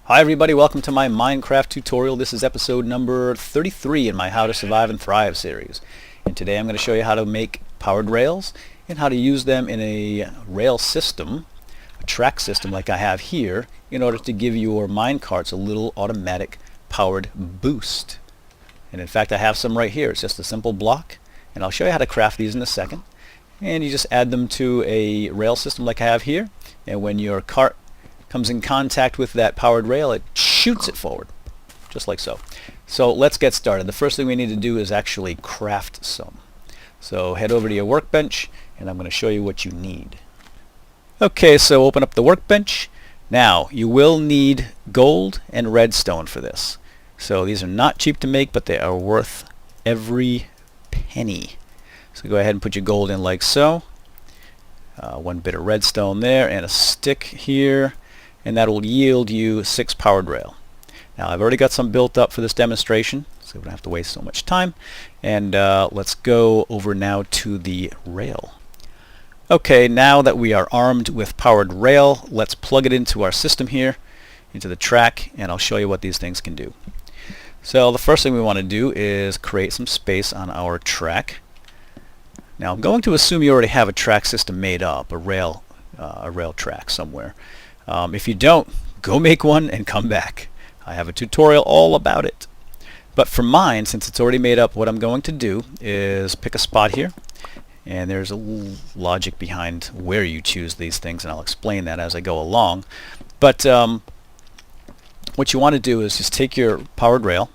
Hi everybody, welcome to my Minecraft tutorial. This is episode number 33 in my How to Survive and Thrive series. And today I'm going to show you how to make powered rails and how to use them in a rail system, a track system like I have here, in order to give your minecarts a little automatic powered boost. And in fact I have some right here. It's just a simple block, and I'll show you how to craft these in a second. And you just add them to a rail system like I have here, and when your cart comes in contact with that powered rail, it shoots it forward, just like so. So let's get started. The first thing we need to do is actually craft some. So head over to your workbench, and I'm going to show you what you need. Okay, so open up the workbench. Now, you will need gold and redstone for this. So these are not cheap to make, but they are worth every penny. So go ahead and put your gold in like so. One bit of redstone there, and a stick here. And that will yield you 6 powered rail. Now I've already got some built up for this demonstration, so we don't have to waste so much time. And let's go over now to the rail. Okay, now that we are armed with powered rail, let's plug it into our system here, into the track, and I'll show you what these things can do. So the first thing we want to do is create some space on our track. Now I'm going to assume you already have a track system made up, a rail track somewhere. If you don't, go make one and come back. I have a tutorial all about it. But for mine, since it's already made up, what I'm going to do is pick a spot here. And there's a little logic behind where you choose these things, and I'll explain that as I go along. But what you want to do is just take your powered rail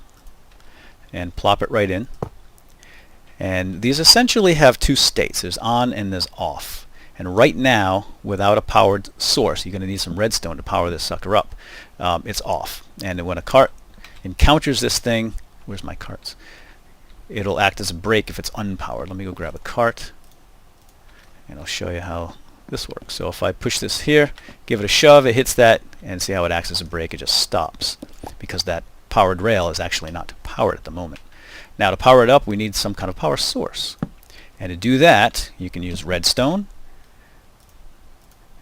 and plop it right in. And these essentially have two states. There's on and there's off. And right now, without a powered source, you're going to need some redstone to power this sucker up. It's off. And when a cart encounters this thing, where's my carts? It'll act as a brake if it's unpowered. Let me go grab a cart, and I'll show you how this works. So if I push this here, give it a shove, it hits that, and see how it acts as a brake. It just stops because that powered rail is actually not powered at the moment. Now to power it up, we need some kind of power source. And to do that, you can use redstone.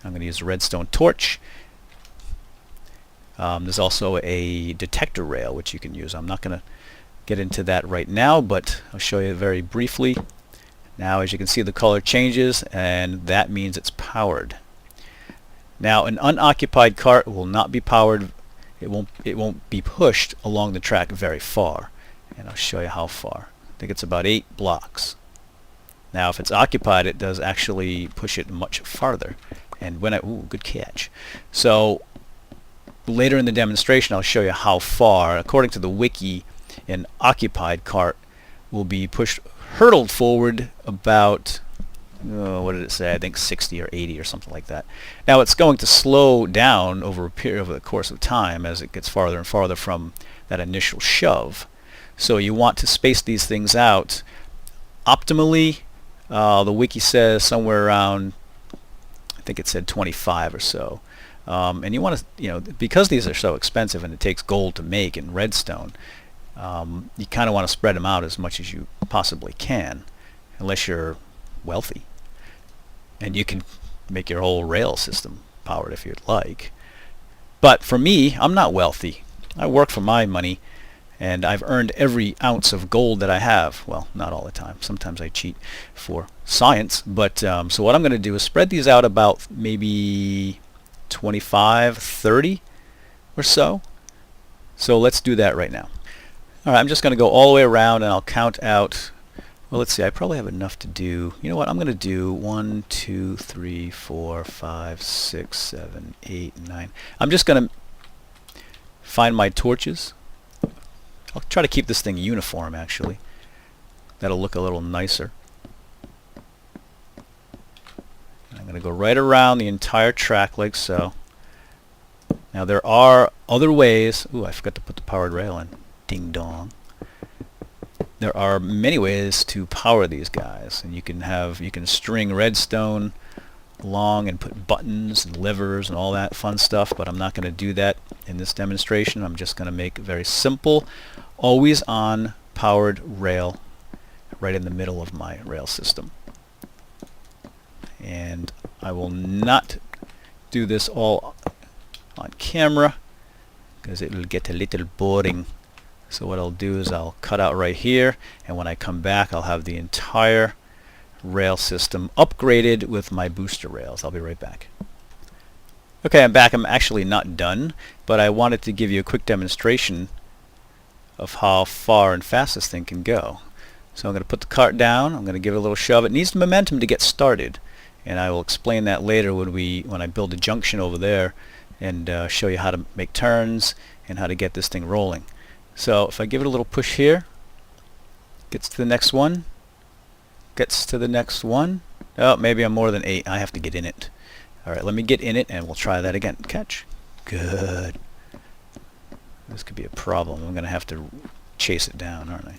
I'm going to use a redstone torch. There's also a detector rail which you can use. I'm not going to get into that right now, but I'll show you very briefly. Now as you can see, the color changes, and that means it's powered. Now an unoccupied cart will not be powered. It won't be pushed along the track very far, and I'll show you how far. I think it's about 8 blocks. Now if it's occupied, it does actually push it much farther. And when good catch. So later in the demonstration I'll show you how far. According to the wiki, an occupied cart will be hurtled forward about, what did it say? I think 60 or 80 or something like that. Now it's going to slow down over the course of time as it gets farther and farther from that initial shove. So you want to space these things out optimally. The wiki says somewhere around, I think it said 25 or so. And you want to, because these are so expensive and it takes gold to make and redstone, you kind of want to spread them out as much as you possibly can, unless you're wealthy. And you can make your whole rail system powered if you'd like. But for me, I'm not wealthy. I work for my money, and I've earned every ounce of gold that I have. Well, not all the time. Sometimes I cheat for science. But so what I'm going to do is spread these out about maybe 25, 30 or so. So let's do that right now. All right, I'm just going to go all the way around, and I'll count out. Well, let's see. I probably have enough to do. You know what? I'm going to do 1, 2, 3, 4, 5, 6, 7, 8, 9. I'm just going to find my torches. I'll try to keep this thing uniform, actually. That'll look a little nicer. I'm going to go right around the entire track like so. Now there are other ways. Ooh, I forgot to put the powered rail in. Ding dong. There are many ways to power these guys, and you can string redstone along and put buttons and levers and all that fun stuff, but I'm not going to do that in this demonstration. I'm just going to make a very simple, always on powered rail right in the middle of my rail system. And I will not do this all on camera because it will get a little boring. So what I'll do is I'll cut out right here, and when I come back I'll have the entire rail system upgraded with my booster rails. I'll be right back. Okay, I'm back. I'm actually not done, but I wanted to give you a quick demonstration of how far and fast this thing can go. So I'm going to put the cart down, I'm going to give it a little shove. It needs the momentum to get started, and I will explain that later when I build a junction over there and show you how to make turns and how to get this thing rolling. So if I give it a little push here, gets to the next one, gets to the next one. Oh, maybe I'm more than 8. I have to get in it. Alright, let me get in it and we'll try that again. Catch. Good. This could be a problem. I'm going to have to chase it down, aren't I?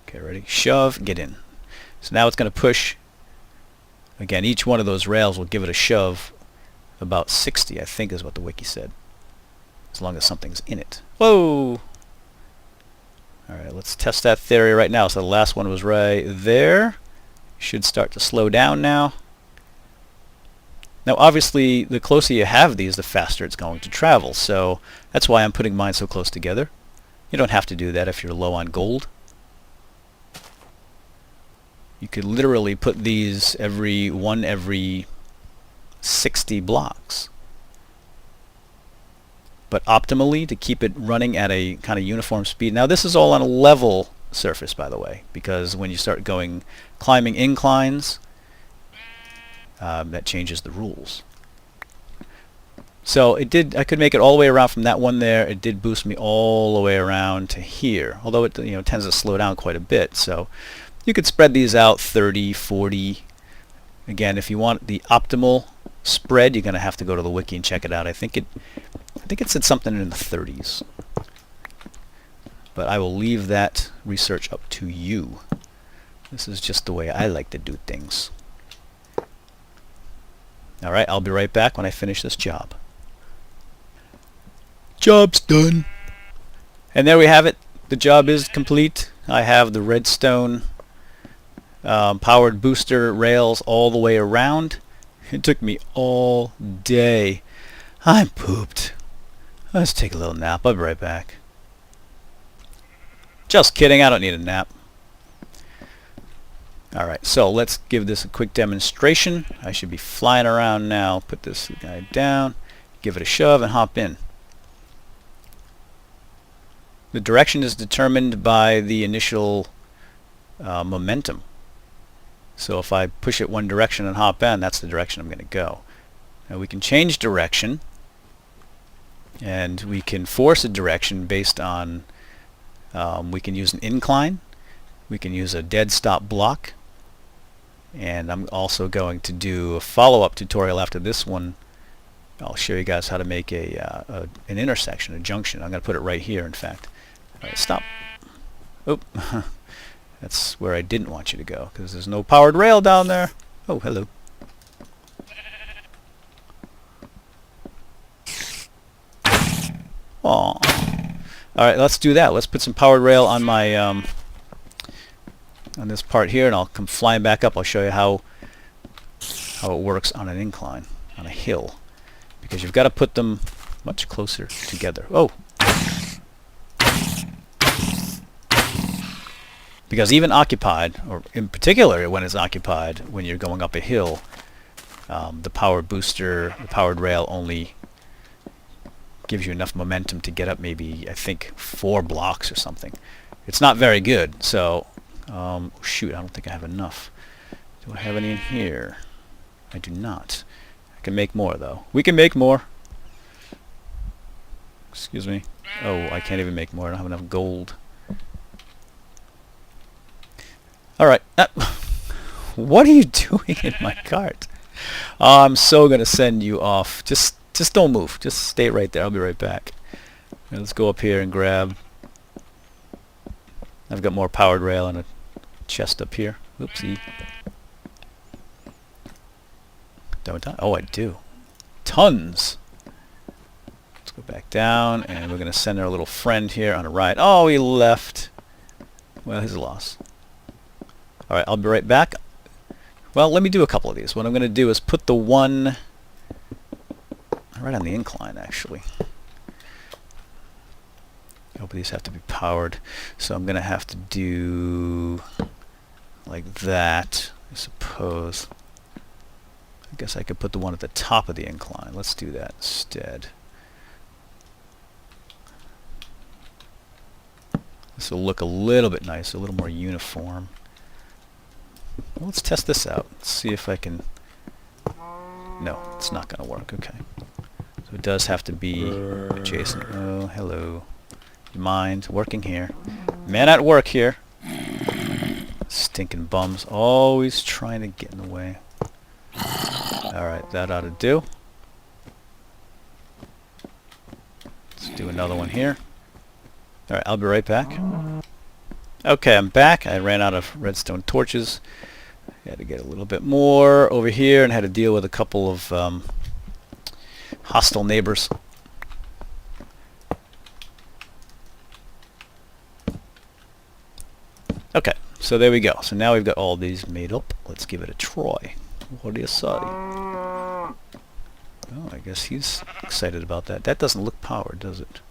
Okay, ready? Shove, get in. So now it's going to push. Again, each one of those rails will give it a shove. About 60, I think, is what the wiki said. As long as something's in it. Whoa! Alright, let's test that theory right now. So the last one was right there. Should start to slow down now. Now obviously the closer you have these, the faster it's going to travel. So that's why I'm putting mine so close together. You don't have to do that if you're low on gold. You could literally put these every 60 blocks. But optimally, to keep it running at a kind of uniform speed. Now this is all on a level surface, by the way, because when you start climbing inclines, that changes the rules. So I could make it all the way around from that one there. It did boost me all the way around to here, although it tends to slow down quite a bit. So you could spread these out 30, 40. Again, if you want the optimal spread, you're going to have to go to the wiki and check it out. I think it said something in the 30s. But I will leave that research up to you. This is just the way I like to do things. Alright, I'll be right back when I finish this job. Job's done. And there we have it. The job is complete. I have the redstone powered booster rails all the way around. It took me all day. I'm pooped. Let's take a little nap. I'll be right back. Just kidding, I don't need a nap. Alright, so let's give this a quick demonstration. I should be flying around now. Put this guy down, give it a shove, and hop in. The direction is determined by the initial momentum. So if I push it one direction and hop in, that's the direction I'm going to go. Now we can change direction, and we can force a direction based on, we can use an incline, we can use a dead stop block, and I'm also going to do a follow-up tutorial after this one. I'll show you guys how to make an intersection, a junction. I'm going to put it right here, in fact. Alright, stop. Oop. That's where I didn't want you to go, because there's no powered rail down there. Oh, hello. Aw. Alright, let's do that. Let's put some powered rail on my on this part here, and I'll come flying back up. I'll show you how it works on an incline, on a hill, because you've got to put them much closer together. Oh! Because even occupied, or in particular when it's occupied, when you're going up a hill, the powered booster, the powered rail only gives you enough momentum to get up maybe, I think, 4 blocks or something. It's not very good, so shoot, I don't think I have enough. Do I have any in here? I do not. I can make more, though. We can make more. Excuse me. Oh, I can't even make more. I don't have enough gold. Alright. What are you doing in my cart? Oh, I'm so going to send you off. Just don't move. Just stay right there. I'll be right back. Right, let's go up here and grab... I've got more powered rail and a chest up here. Oopsie. Don't I? Oh, I do. Tons! Let's go back down, and we're going to send our little friend here on a ride. Oh, he left. Well, his loss. Alright, I'll be right back. Well, let me do a couple of these. What I'm going to do is put the one right on the incline, actually. but these have to be powered. So I'm going to have to do like that, I suppose. I guess I could put the one at the top of the incline. Let's do that instead. This will look a little bit nicer, a little more uniform. Well, let's test this out. Let's see if I can... No, it's not going to work. Okay. So it does have to be adjacent. Oh, hello. You mind working here? Man at work here. Stinking bums. Always trying to get in the way. Alright, that ought to do. Let's do another one here. Alright, I'll be right back. Okay, I'm back. I ran out of redstone torches. Had to get a little bit more over here and had to deal with a couple of hostile neighbors. Okay, so there we go. So now we've got all these made up. Let's give it a try. What do you say? Oh, I guess he's excited about that. That doesn't look powered, does it?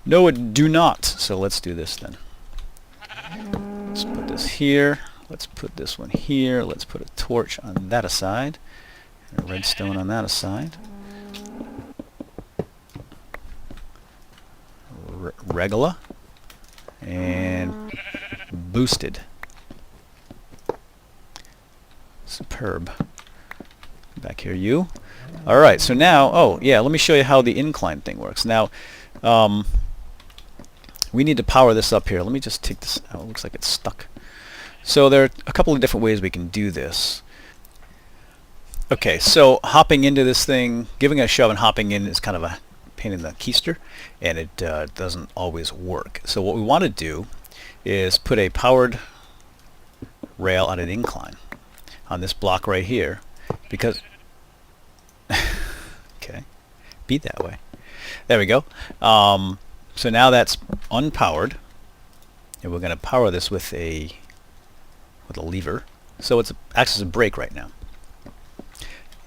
No, it do not. So let's do this then. Let's put this here. Let's put this one here. Let's put a torch on that side. And a redstone on that side. Regular. And boosted. Superb. Back here, you. Alright, so now, oh, yeah, let me show you how the incline thing works. Now, we need to power this up here. Let me just take this out. It looks like it's stuck. So there are a couple of different ways we can do this. Okay, so hopping into this thing, giving it a shove and hopping in is kind of a pain in the keister, and it doesn't always work. So what we want to do is put a powered rail on an incline on this block right here, because okay, be that way. There we go. So now that's unpowered, and we're going to power this with a lever. So it's acts as a brake right now,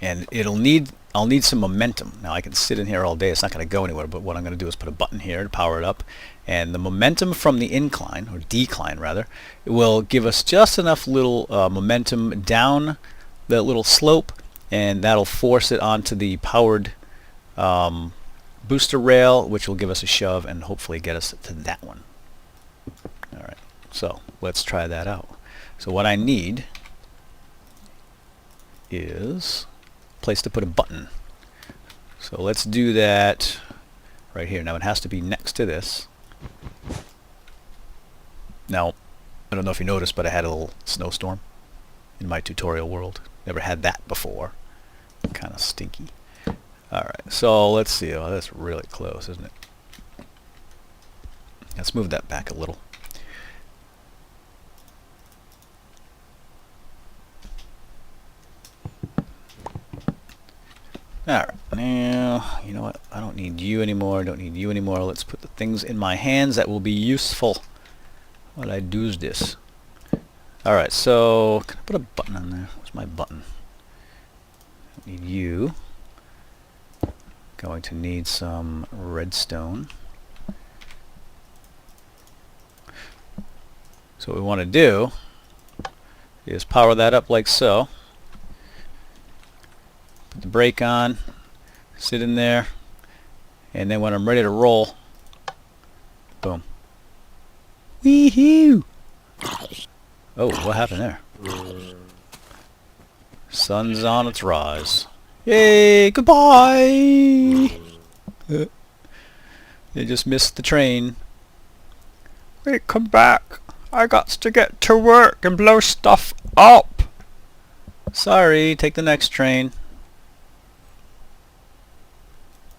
and I'll need some momentum. Now I can sit in here all day, it's not going to go anywhere, but what I'm going to do is put a button here to power it up, and the momentum from the incline, or decline rather, it will give us just enough little momentum down the little slope, and that'll force it onto the powered booster rail, which will give us a shove and hopefully get us to that one. Alright, so let's try that out. So what I need is a place to put a button. So let's do that right here. Now it has to be next to this. Now, I don't know if you noticed, but I had a little snowstorm in my tutorial world. Never had that before. Kind of stinky. Alright, so let's see. Oh, that's really close, isn't it? Let's move that back a little. Alright, now, you know what? I don't need you anymore. I don't need you anymore. Let's put the things in my hands that will be useful. What I do is this. Alright, so, can I put a button on there? Where's my button? I need you. Going to need some redstone. So what we want to do is power that up like so. Put the brake on, sit in there, and then when I'm ready to roll, boom. Wee-hoo! Oh, what happened there? Sun's on its rise. Yay! Goodbye! You just missed the train. Wait, come back. I got to get to work and blow stuff up. Sorry, take the next train.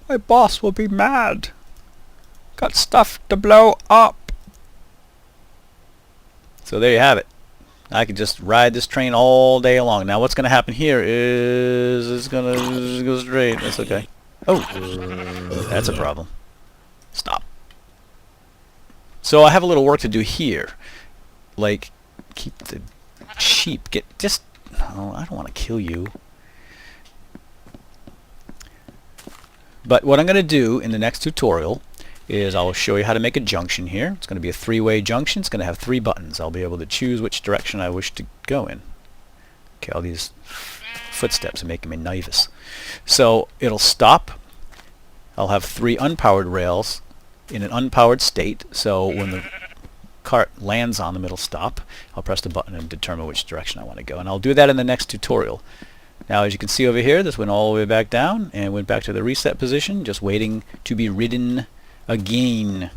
My boss will be mad. Got stuff to blow up. So there you have it. I could just ride this train all day long. Now what's going to happen here is it's going to go straight. That's okay. Oh, that's a problem. Stop. So I have a little work to do here. Like, keep the sheep. Oh, I don't want to kill you. But what I'm going to do in the next tutorial is I'll show you how to make a junction here. It's going to be a three-way junction. It's going to have 3 buttons. I'll be able to choose which direction I wish to go in. Okay, all these footsteps are making me nervous. So it'll stop. I'll have 3 unpowered rails in an unpowered state, so when the cart lands on them, it'll stop. I'll press the button and determine which direction I want to go, and I'll do that in the next tutorial. Now, as you can see over here, this went all the way back down and went back to the reset position, just waiting to be ridden again.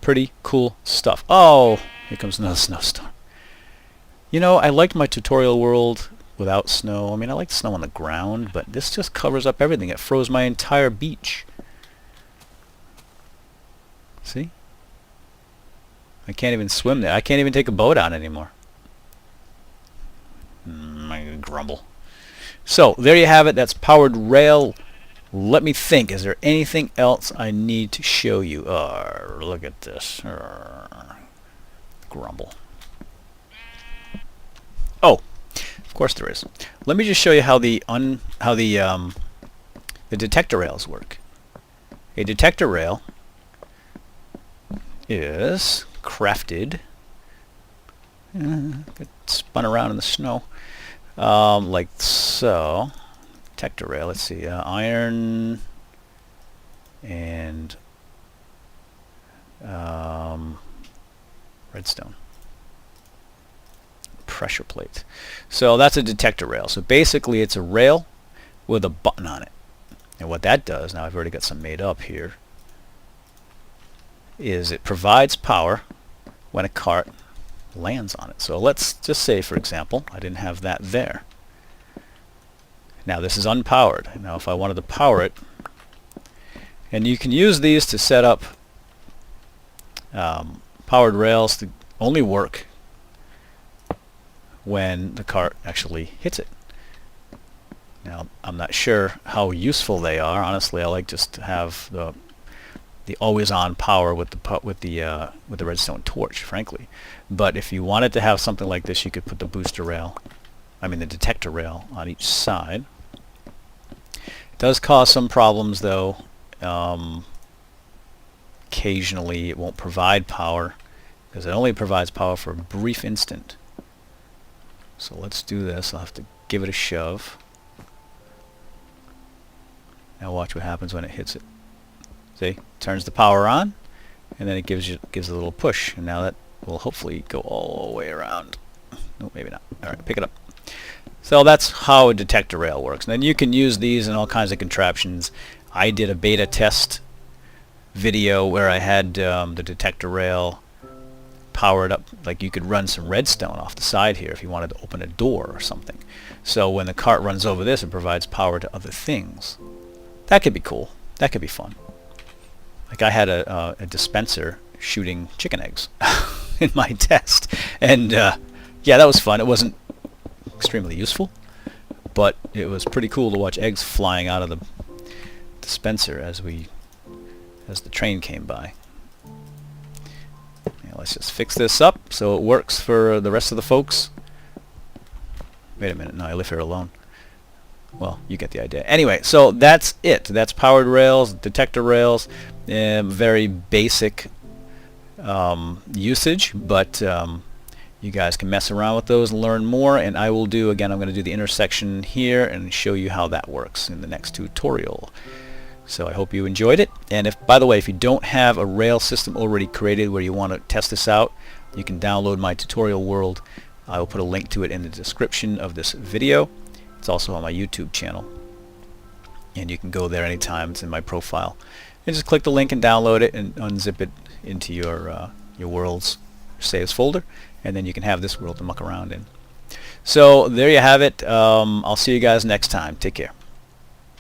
Pretty cool stuff. Oh, here comes another snowstorm. You know, I liked my tutorial world without snow. I mean, I like snow on the ground, but this just covers up everything. It froze my entire beach. See? I can't even swim there. I can't even take a boat out anymore. I grumble. So, there you have it. That's powered rail. Let me think. Is there anything else I need to show you? Look at this. Grumble. Oh, of course there is. Let me just show you how the detector rails work. A detector rail is crafted, get spun around in the snow, like so. Detector rail, let's see, iron and redstone, pressure plate. So that's a detector rail. So basically it's a rail with a button on it, and what that does, now I've already got some made up here, is it provides power when a cart lands on it. So let's just say, for example, I didn't have that there. Now this is unpowered. Now if I wanted to power it, and you can use these to set up powered rails to only work when the cart actually hits it. Now I'm not sure how useful they are. Honestly, I like just to have the always-on power with the redstone torch, frankly. But if you wanted to have something like this, you could put the booster rail, the detector rail, on each side. It does cause some problems, though. Occasionally, it won't provide power because it only provides power for a brief instant. So let's do this. I'll have to give it a shove. Now watch what happens when it hits it. See, turns the power on, and then it gives a little push, and now that will hopefully go all the way around. No, maybe not. All right, pick it up. So that's how a detector rail works. And then you can use these in all kinds of contraptions. I did a beta test video where I had the detector rail powered up, like you could run some redstone off the side here if you wanted to open a door or something. So when the cart runs over this, it provides power to other things. That could be cool. That could be fun. Like I had a dispenser shooting chicken eggs in my test, and yeah, that was fun. It wasn't extremely useful, but it was pretty cool to watch eggs flying out of the dispenser as the train came by. Yeah, let's just fix this up so it works for the rest of the folks. Wait a minute, no, I live here alone. Well, you get the idea. Anyway, so that's it. That's powered rails, detector rails, very basic usage, but you guys can mess around with those and learn more, and I will do, again, I'm going to do the intersection here and show you how that works in the next tutorial. So I hope you enjoyed it, and if, by the way, if you don't have a rail system already created where you want to test this out, you can download my tutorial world. I will put a link to it in the description of this video. It's also on my YouTube channel, and you can go there anytime. It's in my profile, and just click the link and download it and unzip it into your world's saves folder, and then you can have this world to muck around in. So there you have it. I'll see you guys next time. Take care.